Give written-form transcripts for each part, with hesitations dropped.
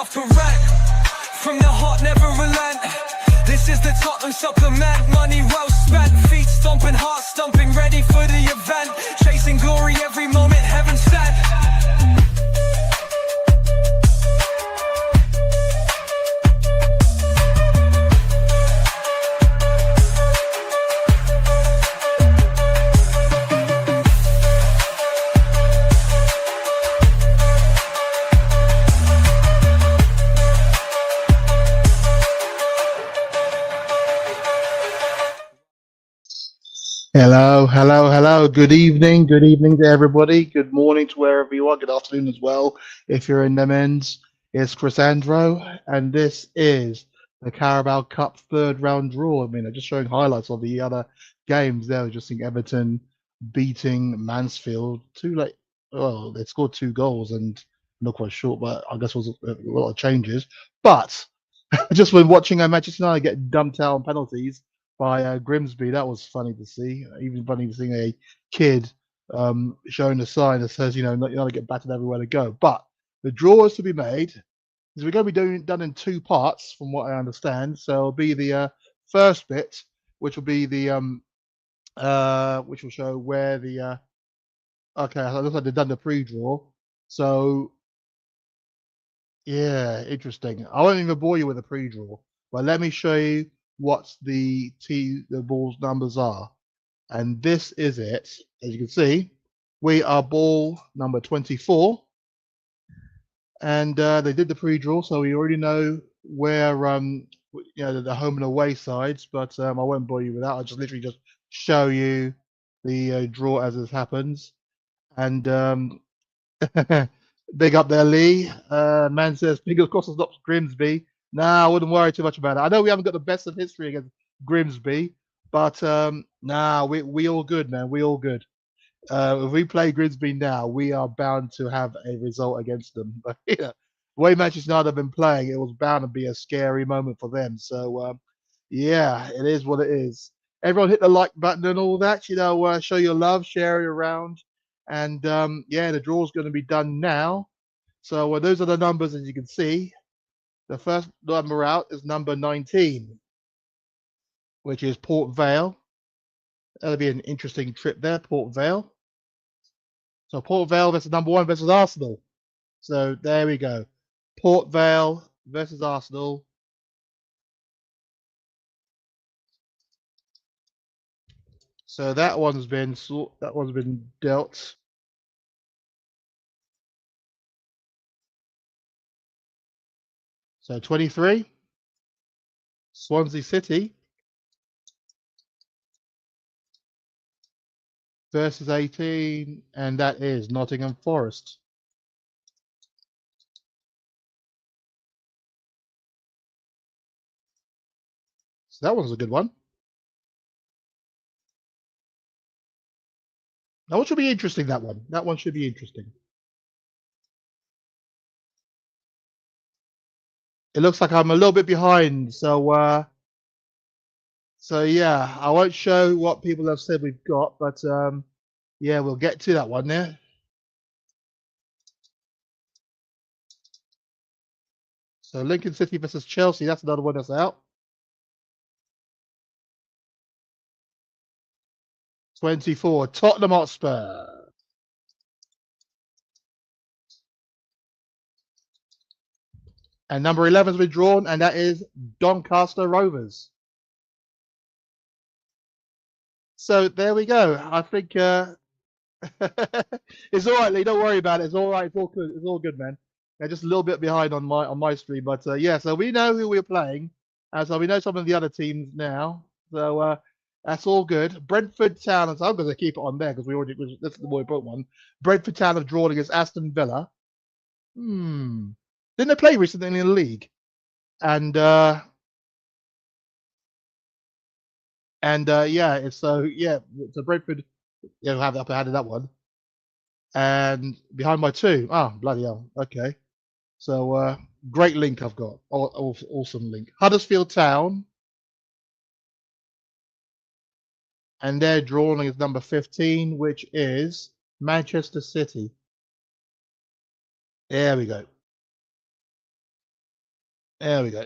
off to rant. From the heart, never relent. This is the Tottenham supplement. Money well spent, feet stomping, heart stomping, ready for the event. Chasing glory every moment, heaven sent. Hello. Good evening to everybody. Good morning to wherever you are. Good afternoon as well. If you're in them ends, it's Crisandro, and this is the Carabao Cup third round draw. I mean, I'm just showing highlights of the other games there. Just seeing Everton beating Mansfield. Well, they scored 2 goals and not quite short, but I guess it was a lot of changes. But just when watching Manchester United get dumped out on penalties by Grimsby, that was funny to see. Even funny to see a kid showing a sign that says, you're not to get battered everywhere to go. But the draw is to be made. We're going to be done in 2 parts, from what I understand. So it'll be the first bit, which will be the which will show where the okay. So it looks like they've done the pre-draw. So yeah, interesting. I won't even bore you with the pre-draw, but let me show you what the ball's numbers are. And this is it. As you can see, we are ball number 24. And they did the pre-draw, so we already know where the home and away sides, but I won't bore you with that. I'll just literally just show you the draw as it happens. And big up there, Lee. Man says, fingers crossed it's not Grimsby. Nah, I wouldn't worry too much about it. I know we haven't got the best of history against Grimsby, but nah, we all good, man. We all good. If we play Grimsby now, we are bound to have a result against them. But yeah, the way Manchester United have been playing, it was bound to be a scary moment for them. So yeah, it is what it is. Everyone hit the like button and all that. Show your love, share it around, and yeah, the draw's going to be done now. So those are the numbers, as you can see. The first number out is number 19, which is Port Vale. That'll be an interesting trip there, Port Vale. So Port Vale versus number 1 versus Arsenal. So there we go. Port Vale versus Arsenal. So that one's been dealt. So 23, Swansea City versus 18, and that is Nottingham Forest. So that one's a good one. That one should be interesting, that one. That one should be interesting. It looks like I'm a little bit behind, so yeah, I won't show what people have said we've got, but yeah, we'll get to that one there. So Lincoln City versus Chelsea, that's another one that's out. 24, Tottenham Hotspur. And number 11 has been drawn, and that is Doncaster Rovers. So there we go. I think it's all right, Lee. Don't worry about it. It's all right. It's all good. It's all good, man. Yeah, just a little bit behind on my stream, but yeah. So we know who we're playing, so we know some of the other teams now. So that's all good. Brentford Town, and so I'm going to keep it on there because this is the boy brought one. Brentford Town have drawn against Aston Villa. Didn't they play recently in the league? And yeah, it's so Brentford, yeah, have the upper hand of that one. And behind my 2, bloody hell, okay. So great link I've got, awesome link. Huddersfield Town, and they're drawing as number 15, which is Manchester City. There we go. There we go.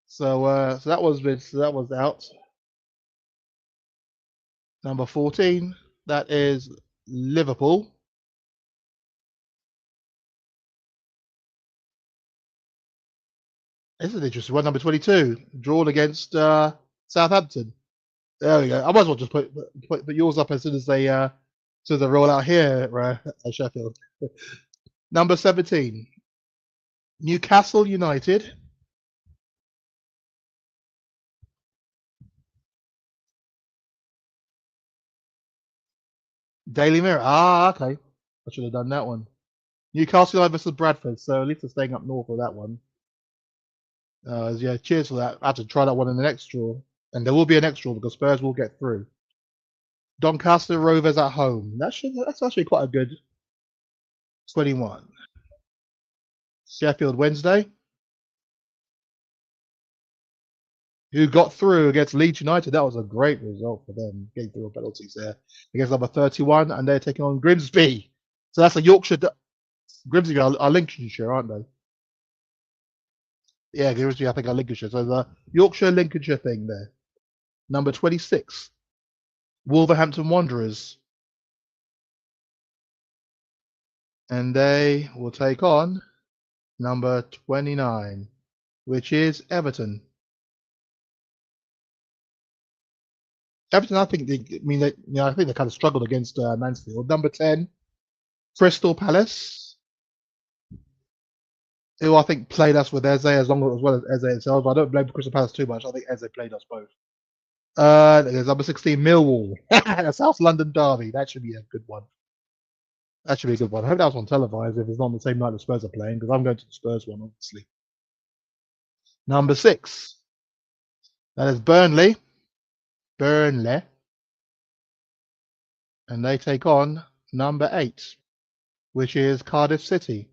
So that was out. Number 14. That is Liverpool. This is an interesting one. Number 22, drawn against Southampton. There we go. I might as well just put yours up as soon as they roll out here at Sheffield. Number 17, Newcastle United. Daily Mirror. Ah, okay. I should have done that one. Newcastle United versus Bradford. So at least they're staying up north for that one. Yeah, cheers for that. I have to try that one in the next draw. And there will be an next draw because Spurs will get through. Doncaster Rovers at home. That's actually quite a good 21. Sheffield Wednesday, who got through against Leeds United. That was a great result for them, getting through penalties there against number 31, and they're taking on Grimsby. So that's a Yorkshire. Grimsby are Lincolnshire, aren't they? Yeah, Grimsby, I think, are Lincolnshire. So the Yorkshire Lincolnshire thing there. Number 26, Wolverhampton Wanderers. And they will take on number 29, which is Everton. Everton, I think I think they kind of struggled against Mansfield. Number 10, Crystal Palace, who I think played us with Eze as well as Eze itself. I don't blame Crystal Palace too much. I think Eze played us both. There's number 16, Millwall, a South London derby. That should be a good one. That should be a good one. I hope that was on televised if it's not on the same night the Spurs are playing, because I'm going to the Spurs one, obviously. Number 6, that is Burnley. And they take on number 8, which is Cardiff City.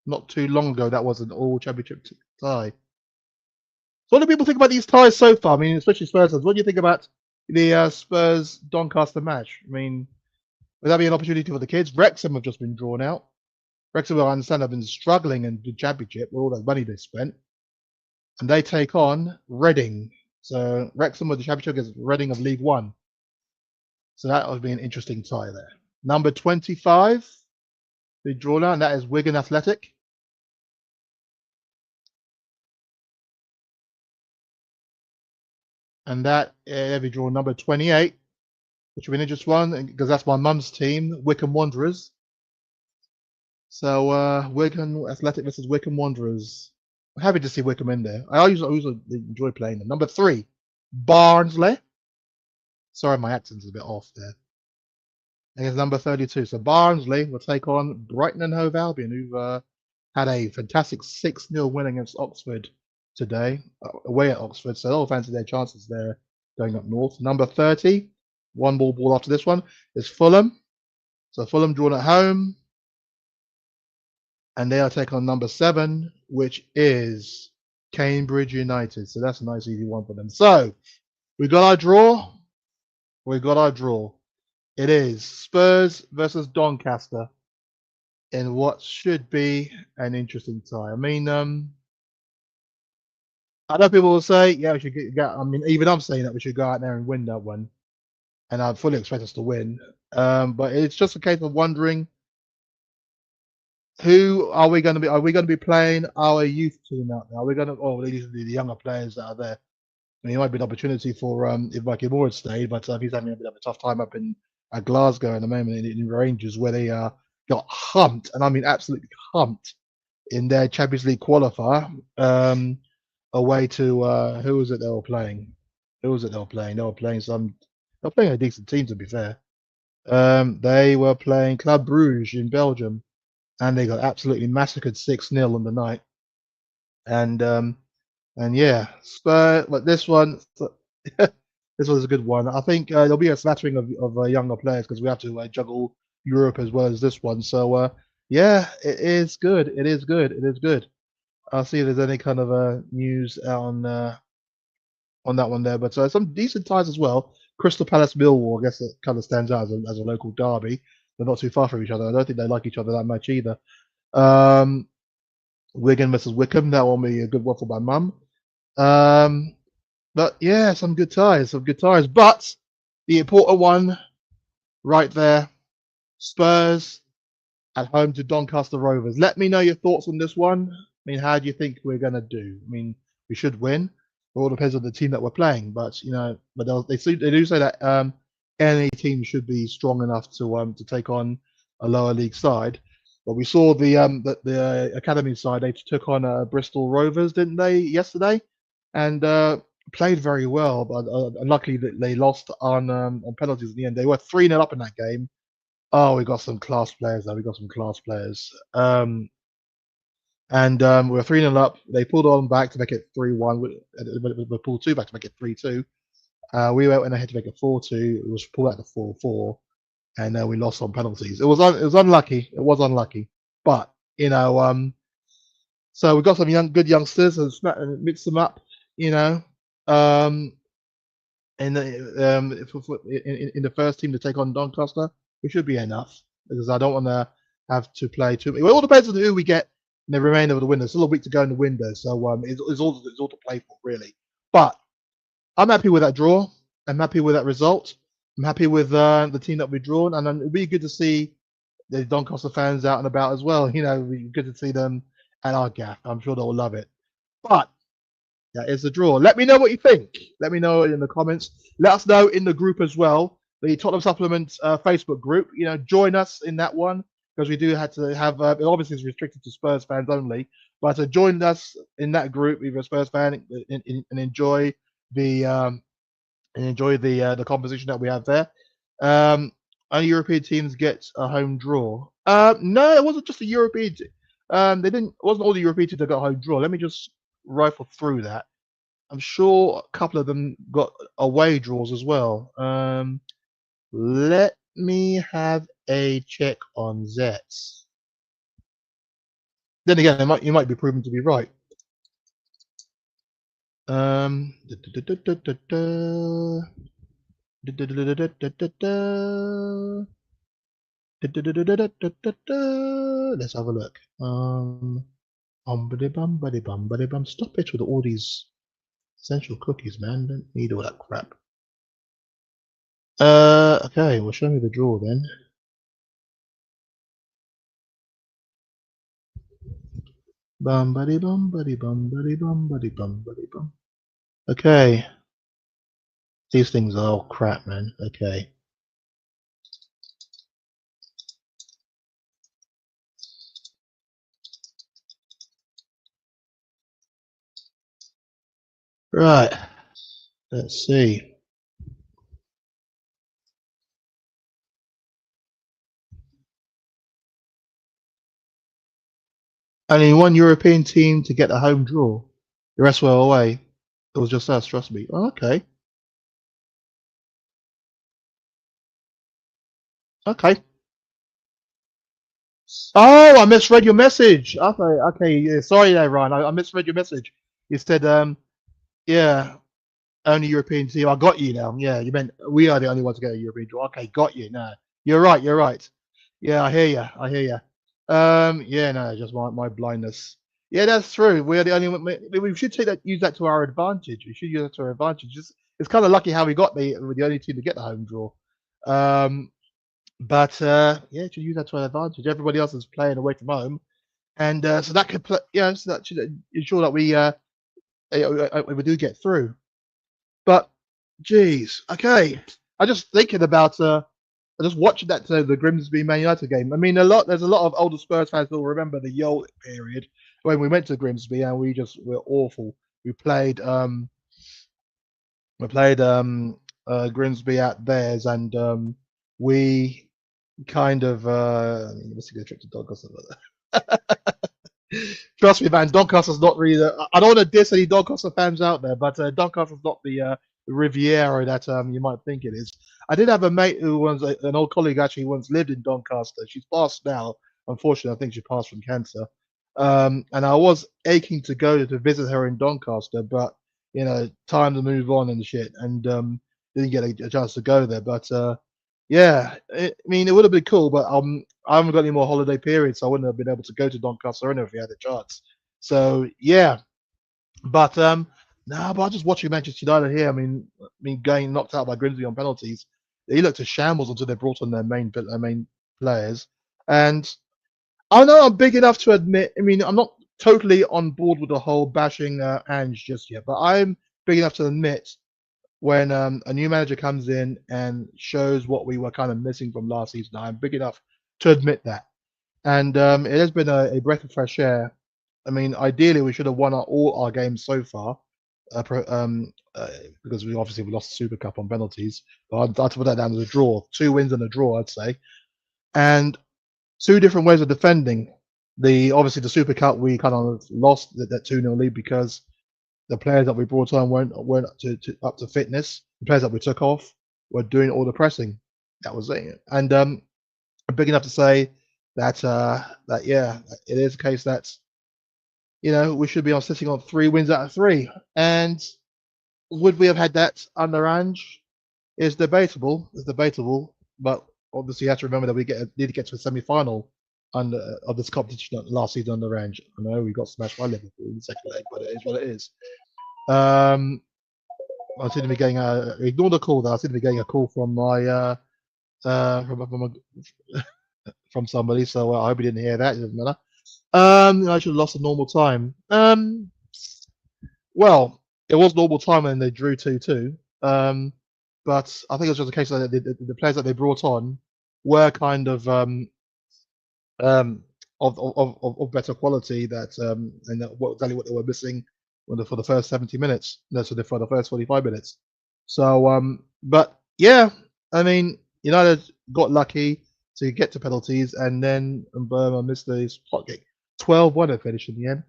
Not too long ago, that was an all-championship tie. So what do people think about these ties so far? I mean, especially Spurs fans. What do you think about the Spurs-Doncaster match? I mean, would that be an opportunity for the kids? Wrexham have just been drawn out. Wrexham, I understand, have been struggling in the championship with all that money they spent. And they take on Reading. So Wrexham with the championship against Reading of League One. So that would be an interesting tie there. Number 25, the drawn out, and that is Wigan Athletic. And that every draw number 28, which will be an interesting one because that's my mum's team, Wycombe Wanderers. So Wigan Athletic versus Wycombe Wanderers. I'm happy to see Wycombe in there. I always enjoy playing them. Number 3, Barnsley. Sorry, my accent's a bit off there. And it's number 32. So Barnsley will take on Brighton and Hove Albion, who had a fantastic 6-0 win against Oxford today, away at Oxford. So they'll fancy their chances there going up north. Number 30, one ball after this one, is Fulham. So Fulham drawn at home. And they are taking on number 7, which is Cambridge United. So that's a nice easy one for them. So we got our draw. It is Spurs versus Doncaster in what should be an interesting tie. I mean, I know people will say, yeah, we should get. I mean, even I'm saying that we should go out there and win that one, and I fully expect us to win. But it's just a case of wondering, who are we going to be? Are we going to be playing our youth team out there? Are we going to? Oh, these are the younger players that are there. I mean, it might be an opportunity for if Mikey Moore had stayed, but he's having a bit of a tough time up in Glasgow at the moment in Rangers, where they got humped, and I mean absolutely humped in their Champions League qualifier away to who was it they were playing? Who was it they were playing? They were playing a decent team, to be fair. They were playing Club Brugge in Belgium, and they got absolutely massacred 6-0 on the night. And yeah, Spurs. But this one, this was a good one. I think there'll be a smattering of younger players because we have to juggle Europe as well as this one. So yeah, it is good. It is good. I'll see if there's any kind of news on that one there. But some decent ties as well. Crystal Palace Millwall, I guess it kind of stands out as a local derby. They're not too far from each other. I don't think they like each other that much either. Wigan versus Wickham. That will be a good one for my mum. But yeah, some good ties, some good ties. But the important one right there, Spurs at home to Doncaster Rovers. Let me know your thoughts on this one. I mean, how do you think we're gonna do? I mean, we should win. It all depends on the team that we're playing. But they do say that any team should be strong enough to take on a lower league side. But we saw the academy side. They took on Bristol Rovers, didn't they, yesterday? And played very well. But unluckily that they lost on penalties in the end. They were 3-0 up in that game. Oh, we got some class players now. We got some class players. And we were 3-0 up. They pulled on back to make it 3-1. We pulled 2 back to make it 3-2. We went ahead to make it 4-2. It was pulled back to 4-4. And we lost on penalties. It was unlucky. It was unlucky. But, so we got some good youngsters and mix them up, um, in the first team to take on Doncaster. We should be enough because I don't want to have to play too. It all depends on who we get in the remainder of the window. There's still a week to go in the window, so it's all to play for really. But I'm happy with that draw. I'm happy with that result. I'm happy with the team that we've drawn, and it'd be good to see the Doncaster fans out and about as well. It'd be good to see them at our gaff. I'm sure they'll love it. But that is the draw. Let me know what you think. Let me know in the comments. Let us know in the group as well. The Tottenham Supplement Facebook group. Join us in that one because we do have to have. It obviously is restricted to Spurs fans only, but join us in that group if you're a Spurs fan and enjoy the composition that we have there. Only European teams get a home draw. No, it wasn't just a European. They didn't. It wasn't all the European teams that got a home draw. Let me just rifle through that. I'm sure a couple of them got away draws as well. Let me have a check on that. Then again, you might be proven to be right. Let's have a look. Stop it with all these essential cookies, man. Don't need all that crap. Okay, well, show me the draw then. Okay. These things are all crap, man. Okay. Right. Let's see. Only one European team to get a home draw. The rest were away. It was just us, trust me. Oh, okay. Okay. Oh, I misread your message. Okay. Yeah, sorry there, Ryan. I misread your message. You said, yeah, only European team. I got you now. Yeah, you meant we are the only ones to get a European draw. Okay, got you. No, you're right. You're right. Yeah, I hear you. I hear you. Yeah, no, just my blindness. Yeah, that's true. We're the only one. We should use that to our advantage. We should use that to our advantage. It's kind of lucky how we got the only team to get the home draw. But yeah, should use that to our advantage. Everybody else is playing away from home, and so that could so that should ensure that we do get through. But geez, okay. I just thinking about I just watching that the Grimsby Man United game. I mean, there's a lot of older Spurs fans who will remember the Yol period when we went to Grimsby and we just were awful. We played Grimsby at theirs and we kind of let's see the trip to Doncaster. Trust me, man, Doncaster's not really. I don't want to diss any Doncaster fans out there, but Doncaster's not the Riviera that you might think it is. I did have a mate who was an old colleague actually once lived in Doncaster. She's passed now. Unfortunately, I think she passed from cancer. And I was aching to go to visit her in Doncaster, but time to move on and shit, and didn't get a chance to go there. But yeah, I mean, it would have been cool, but I haven't got any more holiday periods, so I wouldn't have been able to go to Doncaster if we had a chance. So yeah, but but just watching Manchester United here. I mean, getting knocked out by Grimsby on penalties, they looked a shambles until they brought on their main players. And I know I'm big enough to admit. I mean, I'm not totally on board with the whole bashing Ange just yet, but I'm big enough to admit when a new manager comes in and shows what we were kind of missing from last season. I'm big enough to admit that, and it has been a breath of fresh air. I mean, ideally, we should have won all our games so far, because we lost the Super Cup on penalties. But I'd put that down as a draw, 2 wins and a draw, I'd say, and two different ways of defending. The Super Cup we kind of lost that 2-0 lead because the players that we brought on weren't up to fitness. The players that we took off were doing all the pressing. That was it. And I'm big enough to say that yeah, it is a case that we should be sitting on 3 wins out of 3. And would we have had that under Ange? Is debatable. It's debatable, but obviously you have to remember that need to get to a semi-final of this competition last season under Ange. I know we got smashed by Liverpool in the second leg, but it is what it is. I seem to be getting ignore the call though. I seem to be getting a call from my from somebody, so I hope you didn't hear that. It doesn't matter. I should have lost a normal time. Well, it was normal time when they drew 2-2. But I think it was just a case that the players that they brought on were kind of of better quality and exactly what they were missing for the first 70 minutes. No, so for the first 45 minutes. So but yeah, I mean, United got lucky to get to penalties, and then Burma missed the spot kick. 12-1 they finished in the end.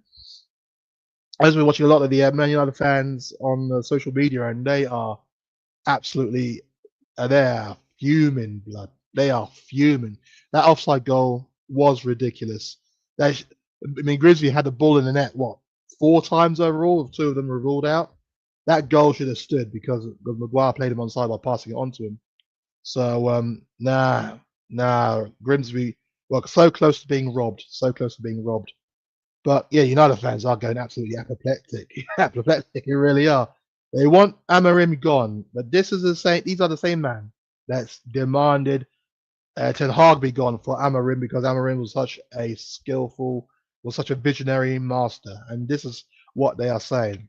As we're watching a lot of the Man United fans on social media, and they are absolutely they are fuming, blood. They are fuming. That offside goal was ridiculous. Grimsby had the ball in the net, 4 times overall? 2 of them were ruled out. That goal should have stood because Maguire played him onside by passing it on to him. So, Grimsby, so close to being robbed. So close to being robbed. But yeah, United fans are going absolutely apoplectic. Apoplectic, they really are. They want Amorim gone, but these are the same man that's demanded Ten Hag be gone for Amorim because Amorim was such a visionary master, and this is what they are saying.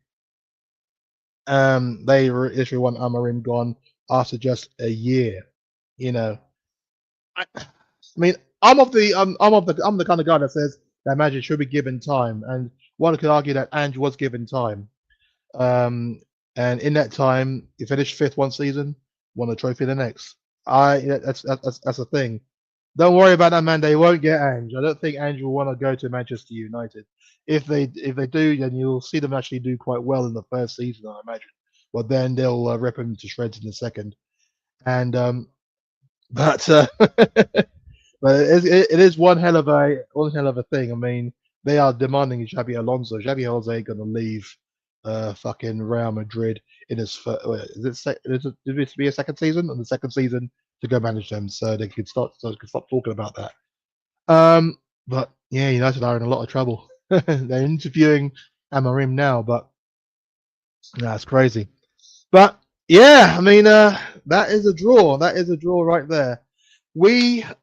They literally want Amorim gone after just a year. I mean, I'm the kind of guy that says that manager should be given time, and one could argue that Ange was given time. And in that time, he finished 5th one season, won a trophy the next. That's the thing. Don't worry about that, man. They won't get Ange. I don't think Ange will want to go to Manchester United. If they do, then you'll see them actually do quite well in the first season, I imagine. But then they'll rip him to shreds in the second. And but but it is one hell of a thing. I mean, they are demanding Xabi Alonso. Xabi Alonso ain't gonna leave fucking Real Madrid in his first. Did it be a second season? On the second season to go manage them, so they could stop talking about that. But yeah, United are in a lot of trouble. They're interviewing Amorim now, but that's crazy. But yeah, I mean, that is a draw. That is a draw right there.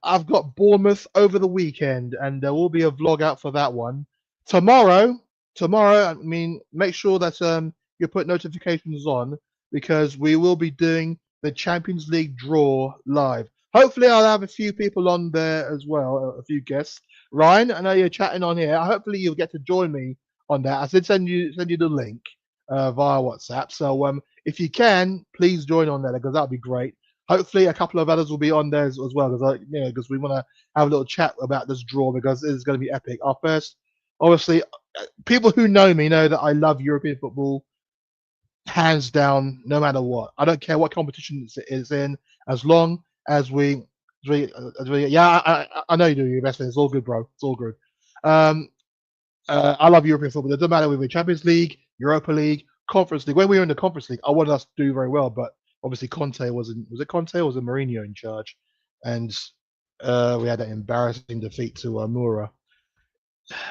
I've got Bournemouth over the weekend, and there will be a vlog out for that one. Tomorrow, I mean, make sure that you put notifications on because we will be doing the Champions League draw live. Hopefully, I'll have a few people on there as well, a few guests. Ryan, I know you're chatting on here. Hopefully, you'll get to join me on that. I did send you the link via WhatsApp. So if you can, please join on there because that'll be great. Hopefully, a couple of others will be on there as well because we want to have a little chat about this draw because it's going to be epic. Our first, obviously, people who know me know that I love European football, hands down, no matter what. I don't care what competition it's in, as long as we yeah, I know you do your best. It's all good, bro. It's all good. I love European football. It doesn't matter whether we're Champions League, Europa League, Conference League. When we were in the Conference League, I wanted us to do very well, but obviously Conte was it Conte or was it Mourinho in charge? And we had that embarrassing defeat to Mura.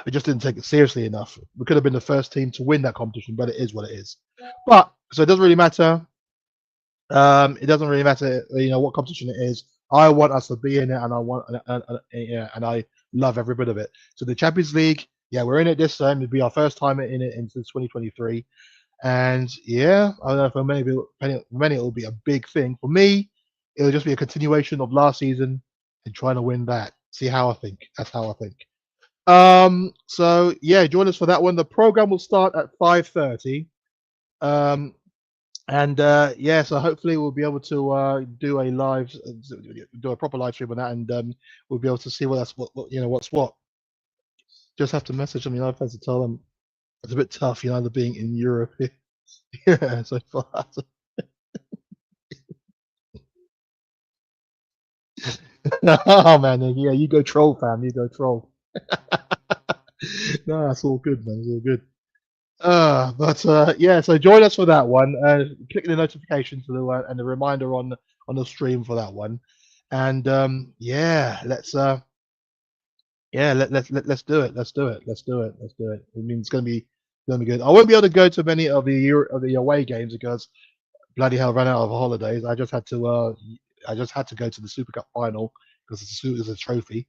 We just didn't take it seriously enough. We could have been the first team to win that competition, but it is what it is. But so it doesn't really matter. It doesn't really matter, what competition it is. I want us to be in it, and and I love every bit of it. So the Champions League, yeah, we're in it this time. It'll be our first time in it since 2023, and yeah, I don't know, for many it will be a big thing. For me, it'll just be a continuation of last season and trying to win that. See how I think. That's how I think. So yeah, join us for that one. The program will start at 5:30. Um, and yeah, so hopefully we'll be able to do a proper live stream on that, and we'll be able to see what's what. Just have to message them, I've had to tell them it's a bit tough, they're being in Europe. Yeah, so far. Oh man, yeah, you go troll, fam. You go troll. No, that's all good, man. It's all good. But yeah, so join us for that one. Click the notifications and the reminder on the stream for that one. And yeah, let's do it. Let's do it. Let's do it. Let's do it. I mean, it's gonna be good. I won't be able to go to many of the away games because bloody hell ran out of holidays. I just had to go to the Super Cup final because it's a trophy.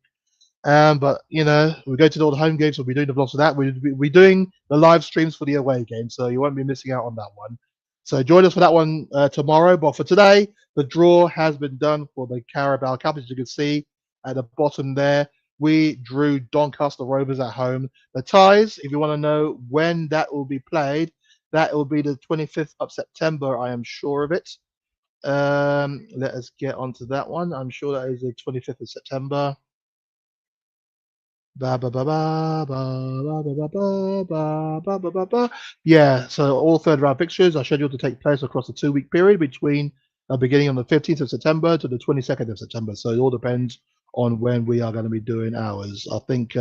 But we go to all the home games. We'll be doing the vlogs for that. We'll be doing the live streams for the away games, so you won't be missing out on that one. So join us for that one tomorrow. But for today, the draw has been done for the Carabao Cup. As you can see at the bottom there, we drew Doncaster Rovers at home. The ties, if you want to know when that will be played, that will be the 25th of September. I am sure of it. Let us get onto that one. I'm sure that is the 25th of September. Yeah, so all third round fixtures are scheduled to take place across a 2-week period between beginning on the 15th of September to the 22nd of September. So it all depends on when we are going to be doing ours. I think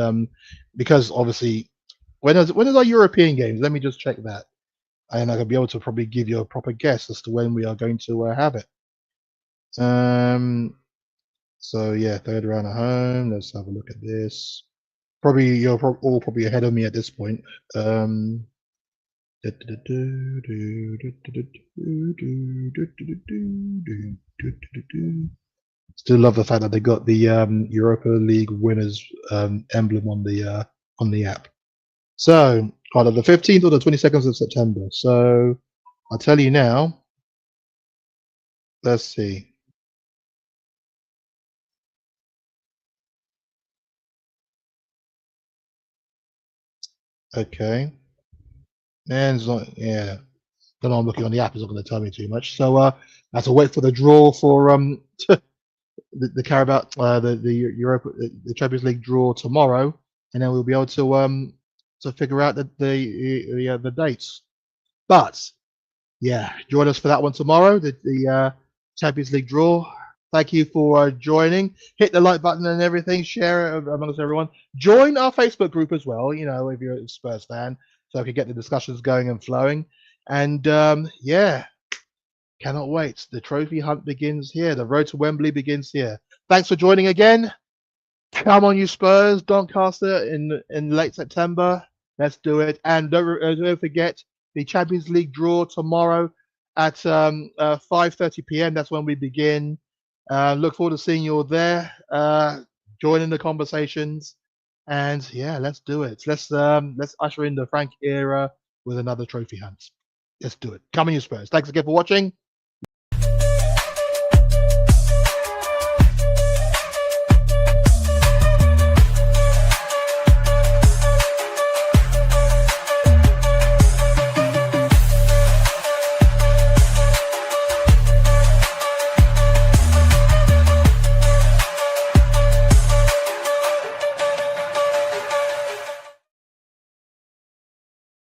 because obviously when is our European games? Let me just check that. And I can be able to probably give you a proper guess as to when we are going to have it. So yeah, third round at home. Let's have a look at this. Probably you're all probably ahead of me at this point. Still love the fact that they got the Europa League winners emblem on the app. So either the 15th or the 22nd of September. So I'll tell you now. Let's see. Okay. And it's not, yeah. Don't know, I'm looking on the app, it's not going to tell me too much. So I have to wait for the draw for the Carabao the Europa the Champions League draw tomorrow, and then we'll be able to figure out the dates. But yeah, join us for that one tomorrow, the Champions League draw. Thank you for joining. Hit the like button and everything. Share it amongst everyone. Join our Facebook group as well. If you're a Spurs fan, so I can get the discussions going and flowing. And yeah, cannot wait. The trophy hunt begins here. The road to Wembley begins here. Thanks for joining again. Come on, you Spurs, Doncaster in late September. Let's do it. And don't forget the Champions League draw tomorrow at 5:30 p.m. That's when we begin. Look forward to seeing you all there. Join the conversations. And yeah, let's do it. Let's usher in the Frank era with another trophy hunt. Let's do it. Come on, you Spurs. Thanks again for watching.